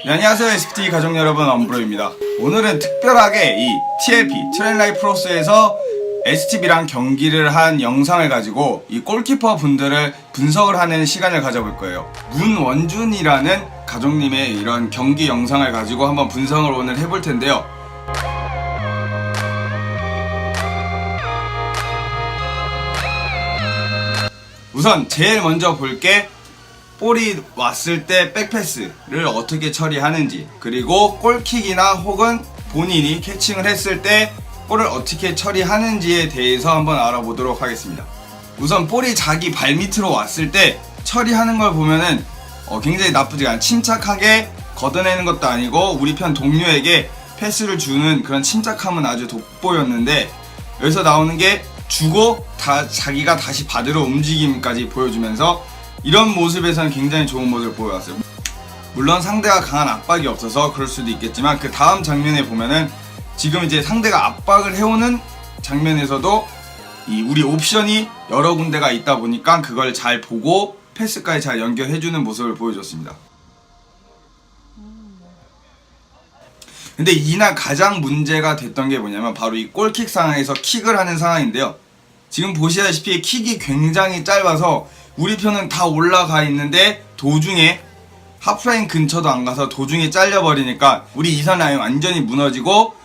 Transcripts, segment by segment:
네, 안녕하세요 SPT 가족 여러분, 엄브로입니다. 오늘은 특별하게 이 TLP 트렌라이 프로스에서 STB랑 경기를 한 영상을 가지고 이 골키퍼 분들을 분석을 하는 시간을 가져볼 거예요. 문원준이라는 가족님의 이런 경기 영상을 가지고 한번 분석을 오늘 해볼 텐데요. 우선 제일 먼저 볼게 볼이 왔을 때 백패스를 어떻게 처리하는지, 그리고 골킥이나 혹은 본인이 캐칭을 했을 때 볼을 어떻게 처리하는지에 대해서 한번 알아보도록 하겠습니다. 우선 볼이 자기 발밑으로 왔을 때 처리하는 걸 보면은 굉장히 나쁘지 않아. 침착하게 걷어내는 것도 아니고 우리 편 동료에게 패스를 주는 그런 침착함은 아주 돋보였는데, 여기서 나오는 게 주고 자기가 다시 받으러 움직임까지 보여주면서 이런 모습에서는 굉장히 좋은 모습을 보여왔어요. 물론 상대가 강한 압박이 없어서 그럴 수도 있겠지만, 그 다음 장면에 보면은 지금 이제 상대가 압박을 해오는 장면에서도 이 우리 옵션이 여러 군데가 있다 보니까 그걸 잘 보고 패스까지 잘 연결해주는 모습을 보여줬습니다. 근데 이날 가장 문제가 됐던 게 뭐냐면 바로 이 골킥 상황에서 킥을 하는 상황인데요. 지금 보시다시피 킥이 굉장히 짧아서 우리 편은 다 올라가 있는데 도중에 하프라인 근처도 안 가서 도중에 잘려버리니까 우리 이선 라인 완전히 무너지고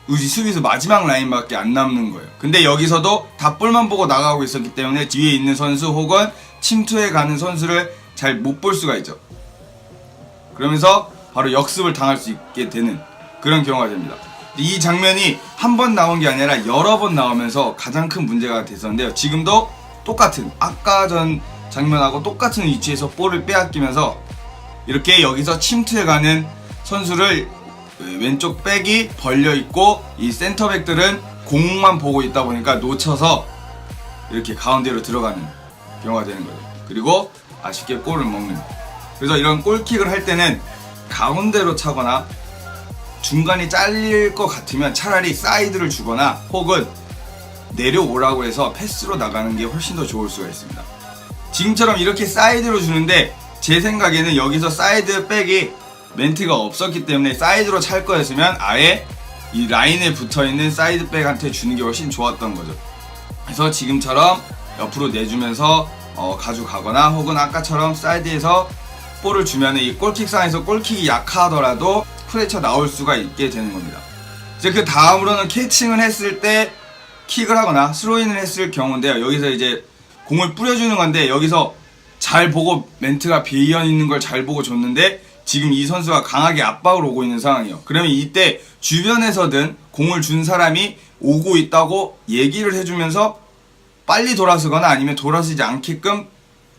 우리 수비수 마지막 라인밖에 안 남는 거예요. 근데 여기서도 다 볼만 보고 나가고 있었기 때문에 뒤에 있는 선수 혹은 침투해 가는 선수를 잘 못 볼 수가 있죠. 그러면서 바로 역습을 당할 수 있게 되는 그런 경우가 됩니다. 이 장면이 한 번 나온 게 아니라 여러 번 나오면서 가장 큰 문제가 됐었는데요. 지금도 똑같은 아까 전 장면하고 똑같은 위치에서 볼을 빼앗기면서 이렇게 여기서 침투해가는 선수를 왼쪽 백이 벌려있고 이 센터백들은 공만 보고 있다 보니까 놓쳐서 이렇게 가운데로 들어가는 경우가 되는 거예요. 그리고 아쉽게 골을 먹는. 그래서 이런 골킥을 할 때는 가운데로 차거나 중간이 잘릴 것 같으면 차라리 사이드를 주거나 혹은 내려오라고 해서 패스로 나가는 게 훨씬 더 좋을 수가 있습니다. 지금처럼 이렇게 사이드로 주는데 제 생각에는 여기서 사이드 백이 멘트가 없었기 때문에 사이드로 찰 거였으면 아예 이 라인에 붙어있는 사이드 백한테 주는 게 훨씬 좋았던 거죠. 그래서 지금처럼 옆으로 내주면서 가져가거나 혹은 아까처럼 사이드에서 볼을 주면 이 골킥 상에서 골킥이 약하더라도 프레처 나올 수가 있게 되는 겁니다. 이제 그 다음으로는 캐칭을 했을 때 킥을 하거나 스로인을 했을 경우인데요. 여기서 이제 공을 뿌려주는 건데 여기서 잘 보고 멘트가 비어있는 걸 잘 보고 줬는데 지금 이 선수가 강하게 압박을 오고 있는 상황이에요. 그러면 이때 주변에서든 공을 준 사람이 오고 있다고 얘기를 해주면서 빨리 돌아서거나 아니면 돌아서지 않게끔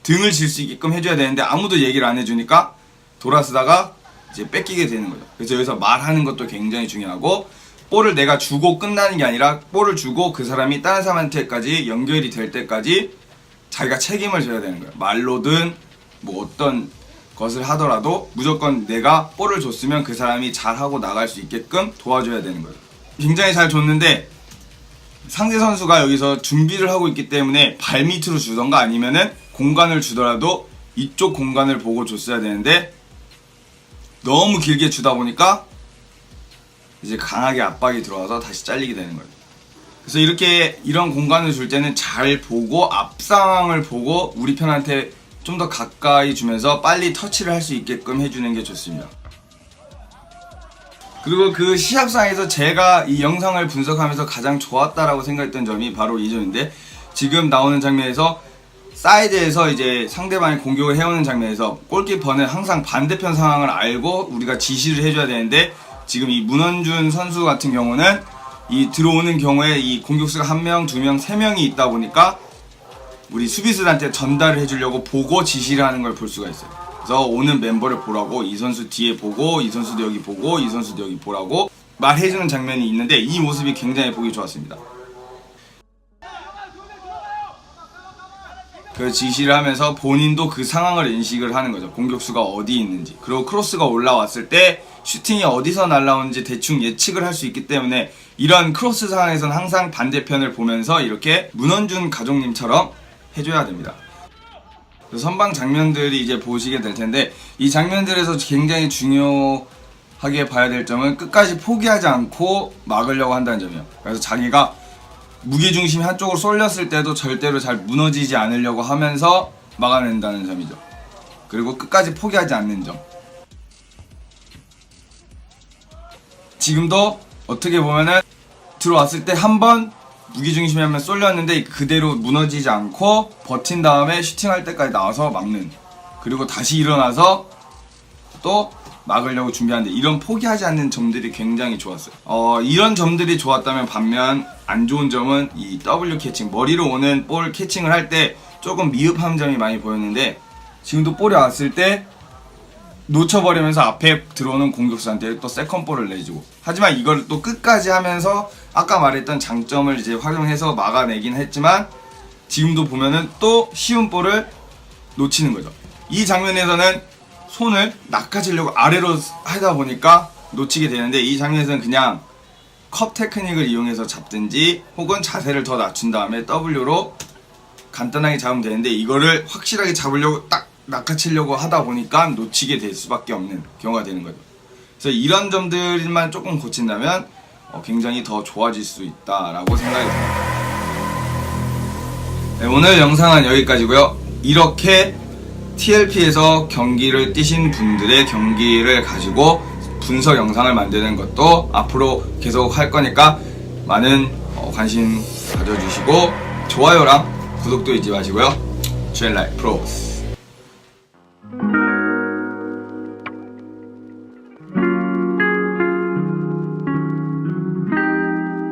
등을 질 수 있게끔 해줘야 되는데 아무도 얘기를 안 해주니까 돌아서다가 이제 뺏기게 되는 거죠. 그래서 여기서 말하는 것도 굉장히 중요하고, 볼을 내가 주고 끝나는 게 아니라 볼을 주고 그 사람이 다른 사람한테까지 연결이 될 때까지 자기가 책임을 져야 되는 거예요. 말로든 뭐 어떤 것을 하더라도 무조건 내가 볼을 줬으면 그 사람이 잘하고 나갈 수 있게끔 도와줘야 되는 거예요. 굉장히 잘 줬는데 상대 선수가 여기서 준비를 하고 있기 때문에 발밑으로 주던가 아니면은 공간을 주더라도 이쪽 공간을 보고 줬어야 되는데 너무 길게 주다 보니까 이제 강하게 압박이 들어와서 다시 잘리게 되는 거예요. 그래서 이런 공간을 줄 때는 잘 보고 앞 상황을 보고 우리 편한테 좀 더 가까이 주면서 빨리 터치를 할 수 있게끔 해주는 게 좋습니다. 그리고 그 시합상에서 제가 이 영상을 분석하면서 가장 좋았다라고 생각했던 점이 바로 이 점인데, 지금 나오는 장면에서 사이드에서 이제 상대방이 공격을 해오는 장면에서 골키퍼는 항상 반대편 상황을 알고 우리가 지시를 해줘야 되는데, 지금 이 문원준 선수 같은 경우는 이 들어오는 경우에 이 공격수가 1명, 2명, 3명이 있다 보니까 우리 수비수들한테 전달을 해주려고 보고 지시를 하는 걸 볼 수가 있어요. 그래서 오는 멤버를 보라고, 이 선수 뒤에 보고, 이 선수도 여기 보고, 이 선수도 여기 보라고 말해주는 장면이 있는데 이 모습이 굉장히 보기 좋았습니다. 그 지시를 하면서 본인도 그 상황을 인식을 하는 거죠. 공격수가 어디 있는지, 그리고 크로스가 올라왔을 때 슈팅이 어디서 날라오는지 대충 예측을 할 수 있기 때문에 이런 크로스 상황에서는 항상 반대편을 보면서 이렇게 문원준 가족님처럼 해줘야 됩니다. 선방 장면들이 이제 보시게 될 텐데, 이 장면들에서 굉장히 중요하게 봐야 될 점은 끝까지 포기하지 않고 막으려고 한다는 점이에요. 그래서 자기가 무게중심이 한쪽으로 쏠렸을 때도 절대로 잘 무너지지 않으려고 하면서 막아낸다는 점이죠. 그리고 끝까지 포기하지 않는 점. 지금도 어떻게 보면은 들어왔을 때 한 번 무게중심이 한번 쏠렸는데 그대로 무너지지 않고 버틴 다음에 슈팅할 때까지 나와서 막는, 그리고 다시 일어나서 또 막으려고 준비하는데, 이런 포기하지 않는 점들이 굉장히 좋았어요. 이런 점들이 좋았다면, 반면 안 좋은 점은 이 W 캐칭, 머리로 오는 볼 캐칭을 할 때 조금 미흡한 점이 많이 보였는데, 지금도 볼이 왔을 때 놓쳐버리면서 앞에 들어오는 공격수한테 또 세컨볼을 내주고, 하지만 이걸 또 끝까지 하면서 아까 말했던 장점을 이제 활용해서 막아내긴 했지만, 지금도 보면은 또 쉬운 볼을 놓치는 거죠. 이 장면에서는 손을 낚아채려고 아래로 하다 보니까 놓치게 되는데, 이 장면에서는 그냥 컵 테크닉을 이용해서 잡든지 혹은 자세를 더 낮춘 다음에 W로 간단하게 잡으면 되는데, 이거를 확실하게 잡으려고 딱 낚아채려고 하다 보니까 놓치게 될 수밖에 없는 경우가 되는 거죠. 그래서 이런 점들만 조금 고친다면 굉장히 더 좋아질 수 있다라고 생각이 듭니다. 네, 오늘 영상은 여기까지고요. 이렇게 TLP에서 경기를 뛰신 분들의 경기를 가지고 분석 영상을 만드는 것도 앞으로 계속 할 거니까 많은 관심 가져주시고 좋아요랑 구독도 잊지 마시고요. GLI 프로스